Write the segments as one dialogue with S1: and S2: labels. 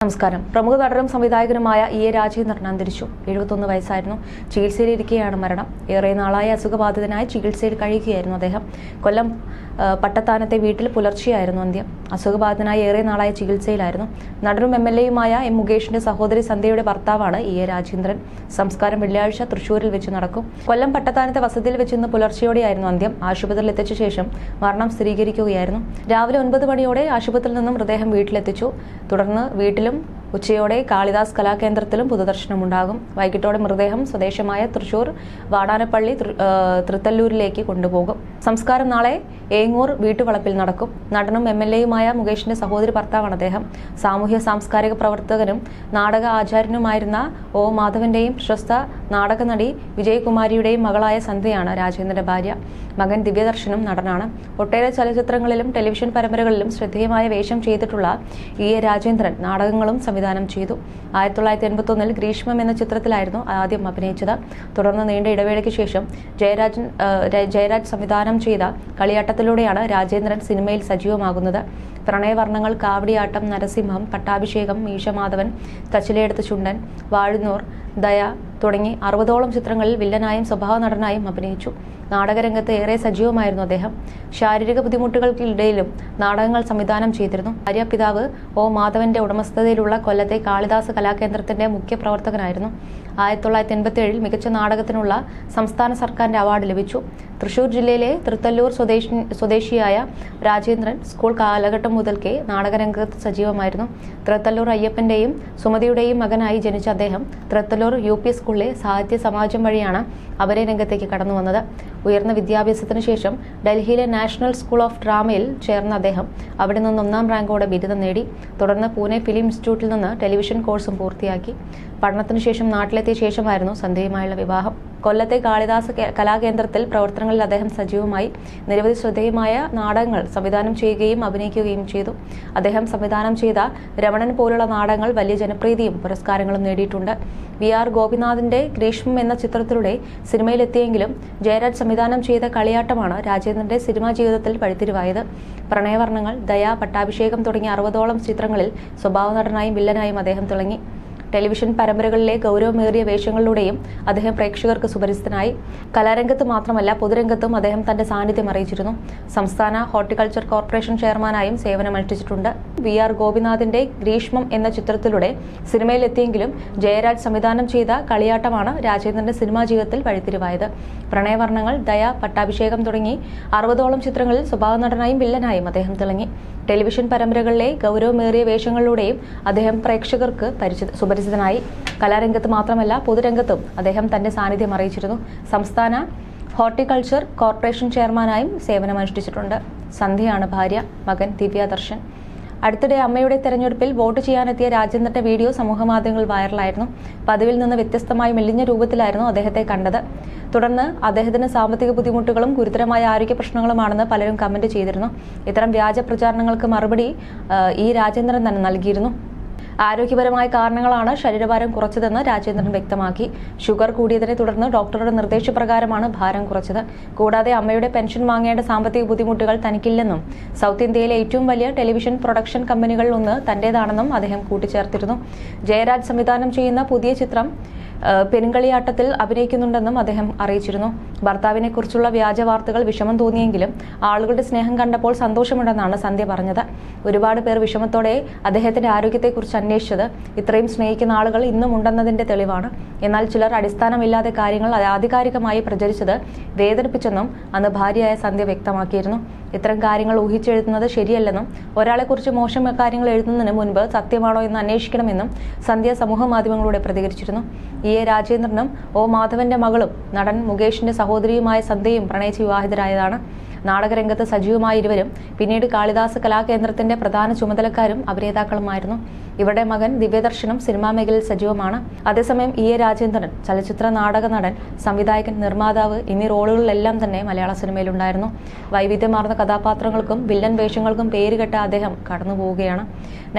S1: നമസ്കാരം. പ്രമുഖ നടനും സംവിധായകനുമായ എ രാജേന്ദ്രൻ അന്തരിച്ചു. 71 വയസ്സായിരുന്നു. ചികിത്സയിലിരിക്കെയാണ് മരണം. ഏറെ നാളായി അസുഖബാധിതനായി ചികിത്സയിൽ കഴിയുകയായിരുന്നു അദ്ദേഹം. കൊല്ലം പട്ടത്താനത്തെ വീട്ടിൽ പുലർച്ചെയായിരുന്നു അന്ത്യം. അസുഖബാധിതനായി ഏറെ നാളായി ചികിത്സയിലായിരുന്നു. നടനും MLA-യുമായ എം മുകേഷിന്റെ സഹോദരി സന്ധ്യയുടെ ഭർത്താവാണ് എ രാജേന്ദ്രൻ. സംസ്കാരം വെള്ളിയാഴ്ച തൃശൂരിൽ വെച്ച് നടക്കും. കൊല്ലം പട്ടത്താനത്തെ വസതിയിൽ വെച്ച് ഇന്ന് പുലർച്ചെയോടെയായിരുന്നു അന്ത്യം. ആശുപത്രിയിൽ എത്തിച്ച ശേഷം മരണം സ്ഥിരീകരിക്കുകയായിരുന്നു. രാവിലെ 9 മണിയോടെ ആശുപത്രിയിൽ നിന്നും മൃതദേഹം വീട്ടിലെത്തിച്ചു. തുടർന്ന് വീട്ടിലും ഉച്ചയോടെ കാളിദാസ് കലാകേന്ദ്രത്തിലും പൊതുദർശനമുണ്ടാകും. വൈകിട്ടോടെ മൃതദേഹം സ്വദേശമായ തൃശൂർ വാടാനപ്പള്ളി തൃത്തല്ലൂരിലേക്ക് കൊണ്ടുപോകും. സംസ്കാരം നാളെ ഏങ്ങൂർ വീട്ടുവളപ്പിൽ നടക്കും. നടനും MLA-യുമായ മുകേഷിന്റെ സഹോദരി ഭർത്താവാണ് അദ്ദേഹം. സാമൂഹ്യ സാംസ്കാരിക പ്രവർത്തകനും നാടക ആചാര്യനുമായിരുന്ന ഒ മാധവന്റെയും പ്രശസ്ത നാടക നടി വിജയകുമാരിയുടെയും മകളായ സന്ധ്യയാണ് രാജേന്ദ്രന്റെ ഭാര്യ. മകൻ ദിവ്യദർശനും നടനാണ്. ഒട്ടേറെ ചലച്ചിത്രങ്ങളിലും ടെലിവിഷൻ പരമ്പരകളിലും ശ്രദ്ധേയമായ വേഷം ചെയ്തിട്ടുള്ള എ രാജേന്ദ്രൻ നാടകങ്ങളും സംവിധാനം ചെയ്തു. 1981 ഗ്രീഷ്മം എന്ന ചിത്രത്തിലായിരുന്നു ആദ്യം അഭിനയിച്ചത്. തുടർന്ന് നീണ്ട ഇടവേളയ്ക്ക് ശേഷം ജയരാജ് സംവിധാനം ചെയ്ത കളിയാട്ടത്തിലൂടെയാണ് രാജേന്ദ്രൻ സിനിമയിൽ സജീവമാകുന്നത്. പ്രണയവർണ്ണങ്ങൾ, കാവടിയാട്ടം, നരസിംഹം, പട്ടാഭിഷേകം, മീശമാധവൻ, തച്ചിലെടുത്ത് ചുണ്ടൻ, വാഴുന്നൂർ, ദയ തുടങ്ങി 60ഓളം ചിത്രങ്ങളിൽ വില്ലനായും സ്വഭാവ നടനായും അഭിനയിച്ചു. നാടകരംഗത്ത് ഏറെ സജീവമായിരുന്നു അദ്ദേഹം. ശാരീരിക ബുദ്ധിമുട്ടുകൾക്കിടയിലും നാടകങ്ങൾ സംവിധാനം ചെയ്തിരുന്നു. ഭാര്യാപിതാവ് ഒ മാധവന്റെ ഉടമസ്ഥതയിലുള്ള കൊല്ലത്തെ കാളിദാസ് കലാകേന്ദ്രത്തിന്റെ മുഖ്യ പ്രവർത്തകനായിരുന്നു. 1987 മികച്ച നാടകത്തിനുള്ള സംസ്ഥാന സർക്കാരിന്റെ അവാർഡ് ലഭിച്ചു. തൃശൂർ ജില്ലയിലെ തൃത്തല്ലൂർ സ്വദേശിയായ രാജേന്ദ്രൻ സ്കൂൾ കാലഘട്ടം മുതൽക്കേ നാടകരംഗത്ത് സജീവമായിരുന്നു. തൃത്തല്ലൂർ അയ്യപ്പന്റെയും സുമതിയുടെയും മകനായി ജനിച്ച അദ്ദേഹം തൃത്തല്ലൂർ UP സ്കൂളിലെ സാഹിത്യ സമാജം വഴിയാണ് അഭിനയ രംഗത്തേക്ക് കടന്നു വന്നത്. ഉയർന്ന വിദ്യാഭ്യാസത്തിന് ശേഷം ഡൽഹിയിലെ നാഷണൽ സ്കൂൾ ഓഫ് ഡ്രാമയിൽ ചേർന്ന അദ്ദേഹം അവിടെ നിന്ന് 1ാം റാങ്കോടെ ബിരുദം നേടി. തുടർന്ന് പൂനെ ഫിലിം ഇൻസ്റ്റിറ്റ്യൂട്ടിൽ നിന്ന് ടെലിവിഷൻ കോഴ്സും പൂർത്തിയാക്കി. പഠനത്തിന് ശേഷം നാട്ടിലെത്തിയ ശേഷമായിരുന്നു സന്ധ്യയുമായുള്ള വിവാഹം. കൊല്ലത്തെ കാളിദാസ് കലാകേന്ദ്രത്തിൽ പ്രവർത്തനങ്ങളിൽ അദ്ദേഹം സജീവമായി. നിരവധി ശ്രദ്ധേയമായ നാടകങ്ങൾ സംവിധാനം ചെയ്യുകയും അഭിനയിക്കുകയും ചെയ്തു. അദ്ദേഹം സംവിധാനം ചെയ്ത രമണൻ പോലുള്ള നാടകങ്ങൾ വലിയ ജനപ്രീതിയും പുരസ്കാരങ്ങളും നേടിയിട്ടുണ്ട്. VR ഗോപിനാഥിന്റെ ഗ്രീഷ്മം എന്ന ചിത്രത്തിലൂടെ സിനിമയിലെത്തിയെങ്കിലും ജയരാജ് സംവിധാനം ചെയ്ത കളിയാട്ടമാണ് രാജേന്ദ്രന്റെ സിനിമാ ജീവിതത്തിൽ വഴിത്തിരിവായത്. പ്രണയവർണ്ണങ്ങൾ, ദയ, പട്ടാഭിഷേകം തുടങ്ങിയ 60ഓളം ചിത്രങ്ങളിൽ സ്വഭാവ നടനായും വില്ലനായും അദ്ദേഹം തിളങ്ങി. ടെലിവിഷൻ പരമ്പരകളിലെ ഗൗരവമേറിയ വേഷങ്ങളിലൂടെയും അദ്ദേഹം പ്രേക്ഷകർക്ക് സുപരിചിതനായി. കലാരംഗത്ത് മാത്രമല്ല പൊതുരംഗത്തും അദ്ദേഹം തന്റെ സാന്നിധ്യം അറിയിച്ചിരുന്നു. സംസ്ഥാന ഹോർട്ടിക്കൾച്ചർ കോർപ്പറേഷൻ ചെയർമാനായും സേവനമനുഷ്ഠിച്ചിട്ടുണ്ട്. VR ഗോപിനാഥിന്റെ ഗ്രീഷ്മം എന്ന ചിത്രത്തിലൂടെ സിനിമയിലെത്തിയെങ്കിലും ജയരാജ് സംവിധാനം ചെയ്ത കളിയാട്ടമാണ് രാജേന്ദ്രന്റെ സിനിമാ ജീവിതത്തിൽ വഴിത്തിരിവായത്. പ്രണയവർണ്ണങ്ങൾ, ദയ, പട്ടാഭിഷേകം തുടങ്ങി 60ഓളം ചിത്രങ്ങളിൽ സ്വഭാവ നടനായും വില്ലനായും അദ്ദേഹം തിളങ്ങി. ടെലിവിഷൻ പരമ്പരകളിലെ ഗൗരവമേറിയ വേഷങ്ങളിലൂടെയും അദ്ദേഹം പ്രേക്ഷകർക്ക് സുപരിചിതനായി. കലാരംഗത്ത് മാത്രമല്ല പൊതുരംഗത്തും അദ്ദേഹം തന്റെ സാന്നിധ്യം അറിയിച്ചിരുന്നു. സംസ്ഥാന ഹോർട്ടിക്കൾച്ചർ കോർപ്പറേഷൻ ചെയർമാനായും സേവനമനുഷ്ഠിച്ചിട്ടുണ്ട്. സന്ധ്യയാണ് ഭാര്യ. മകൻ ദിവ്യദർശൻ. അടുത്തിടെ അമ്മയുടെ തെരഞ്ഞെടുപ്പിൽ വോട്ട് ചെയ്യാനെത്തിയ രാജേന്ദ്രന്റെ വീഡിയോ സമൂഹമാധ്യമങ്ങളിൽ വൈറലായിരുന്നു. പതിവിൽ നിന്ന് വ്യത്യസ്തമായി മെലിഞ്ഞ രൂപത്തിലായിരുന്നു അദ്ദേഹത്തെ കണ്ടത്. തുടർന്ന് അദ്ദേഹത്തിന് സാമ്പത്തിക ബുദ്ധിമുട്ടുകളും ഗുരുതരമായ ആരോഗ്യ പ്രശ്നങ്ങളുമാണെന്ന് പലരും കമന്റ് ചെയ്തിരുന്നു. ഇത്തരം വ്യാജ പ്രചാരണങ്ങൾക്ക് മറുപടി ഈ രാജേന്ദ്രൻ തന്നെ നൽകിയിരുന്നു. ആരോഗ്യപരമായ കാരണങ്ങളാണ് ശരീരഭാരം കുറച്ചതെന്ന് രാജേന്ദ്രൻ വ്യക്തമാക്കി. ഷുഗർ കൂടിയതിനെ തുടർന്ന് ഡോക്ടറുടെ നിർദ്ദേശപ്രകാരമാണ് ഭാരം കുറച്ചത്. കൂടാതെ അമ്മയുടെ പെൻഷൻ വാങ്ങേണ്ട സാമ്പത്തിക ബുദ്ധിമുട്ടുകൾ തനിക്കില്ലെന്നും സൗത്ത് ഇന്ത്യയിലെ ഏറ്റവും വലിയ ടെലിവിഷൻ പ്രൊഡക്ഷൻ കമ്പനികളിൽ ഒന്ന് തന്റേതാണെന്നും അദ്ദേഹം കൂട്ടിച്ചേർത്തിരുന്നു. ജയരാജ് സംവിധാനം ചെയ്യുന്ന പുതിയ ചിത്രം പെരുങ്കളിയാട്ടത്തിൽ അഭിനയിക്കുന്നുണ്ടെന്നും അദ്ദേഹം അറിയിച്ചിരുന്നു. ഭർത്താവിനെ കുറിച്ചുള്ള വ്യാജ വാർത്തകൾ വിഷമം തോന്നിയെങ്കിലും ആളുകളുടെ സ്നേഹം കണ്ടപ്പോൾ സന്തോഷമുണ്ടെന്നാണ് സന്ധ്യ പറഞ്ഞത്. ഒരുപാട് പേർ വിഷമത്തോടെ അദ്ദേഹത്തിന്റെ ആരോഗ്യത്തെക്കുറിച്ച് അന്വേഷിച്ചത് ഇത്രയും സ്നേഹിക്കുന്ന ആളുകൾ ഇന്നും ഉണ്ടെന്നതിന്റെ തെളിവാണ്. എന്നാൽ ചിലർ അടിസ്ഥാനമില്ലാതെ കാര്യങ്ങൾ ആധികാരികമായി പ്രചരിച്ചത് വേദനിപ്പിച്ചെന്നും അന്ന് ഭാര്യയായ സന്ധ്യ വ്യക്തമാക്കിയിരുന്നു. ഇത്തരം കാര്യങ്ങൾ ഊഹിച്ചെഴുതുന്നത് ശരിയല്ലെന്നും ഒരാളെക്കുറിച്ച് മോശം കാര്യങ്ങൾ എഴുതുന്നതിന് മുൻപ് സത്യമാണോ എന്ന് അന്വേഷിക്കണമെന്നും സന്ധ്യ സമൂഹ മാധ്യമങ്ങളിലൂടെ പ്രതികരിച്ചിരുന്നു. എ രാജേന്ദ്രനും ഒ മാധവന്റെ മകളും നടൻ മുകേഷിന്റെ സഹോദരിയുമായ സന്ധ്യയും പ്രണയിച്ച് വിവാഹിതരായതാണ്. നാടകരംഗത്ത് സജീവമായ ഇരുവരും പിന്നീട് കാളിദാസ് കലാകേന്ദ്രത്തിന്റെ പ്രധാന ചുമതലക്കാരും അഭിനേതാക്കളുമായിരുന്നു. ഇവരുടെ മകൻ ദിവ്യദർശനും സിനിമാ മേഖലയിൽ സജീവമാണ്. അതേസമയം എ രാജേന്ദ്രൻ ചലച്ചിത്ര നാടക നടൻ, സംവിധായകൻ, നിർമ്മാതാവ് എന്നീ റോളുകളിലെല്ലാം തന്നെ മലയാള സിനിമയിലുണ്ടായിരുന്നു. വൈവിധ്യമാർന്ന കഥാപാത്രങ്ങൾക്കും വില്ലൻ വേഷങ്ങൾക്കും പേരുകെട്ട അദ്ദേഹം കടന്നുപോവുകയാണ്.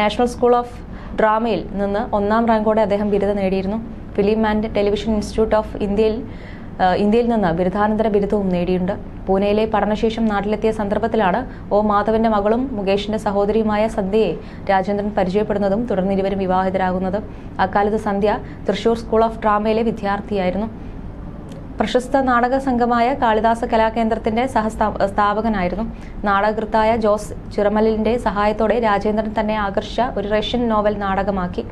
S1: നാഷണൽ സ്കൂൾ ഓഫ് ഡ്രാമയിൽ നിന്ന് 1ാം റാങ്കോടെ അദ്ദേഹം ബിരുദം നേടിയിരുന്നു. Film and television institute of ഇന്ത്യയിൽ ഇന്ത്യയിൽ നിന്ന് ബിരുദാനന്തര ബിരുദവും നേടിയിട്ടുണ്ട്. പൂനെയിലെ പഠനശേഷം നാട്ടിലെത്തിയ സന്ദർഭത്തിലാണ് ഒ മാധവന്റെ മകളും മുകേഷിന്റെ സഹോദരിയുമായ സന്ധ്യയെ രാജേന്ദ്രൻ പരിചയപ്പെടുന്നതും തുടർന്ന് ഇരുവരും വിവാഹിതരാകുന്നത്. അക്കാലത്ത് സന്ധ്യ തൃശൂർ സ്കൂൾ ഓഫ് ഡ്രാമയിലെ വിദ്യാർത്ഥിയായിരുന്നു. പ്രശസ്ത നാടക സംഘമായ കാളിദാസ കലാകേന്ദ്രത്തിന്റെ സ്ഥാപകനായിരുന്നു. നാടകകൃത്തായ ജോസ് ചിറമലിന്റെ സഹായത്തോടെ രാജേന്ദ്രൻ തന്നെ ആകർഷിച്ച ഒരു റഷ്യൻ നോവൽ നാടകമാക്കി.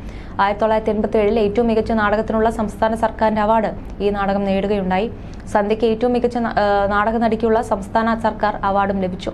S1: 1987 ഏറ്റവും മികച്ച നാടകത്തിനുള്ള സംസ്ഥാന സർക്കാരിന്റെ അവാർഡ് ഈ നാടകം നേടുകയുണ്ടായി. സന്ധ്യയ്ക്ക് ഏറ്റവും മികച്ച നാടക നടിക്കുള്ള സംസ്ഥാന സർക്കാർ അവാർഡും ലഭിച്ചു.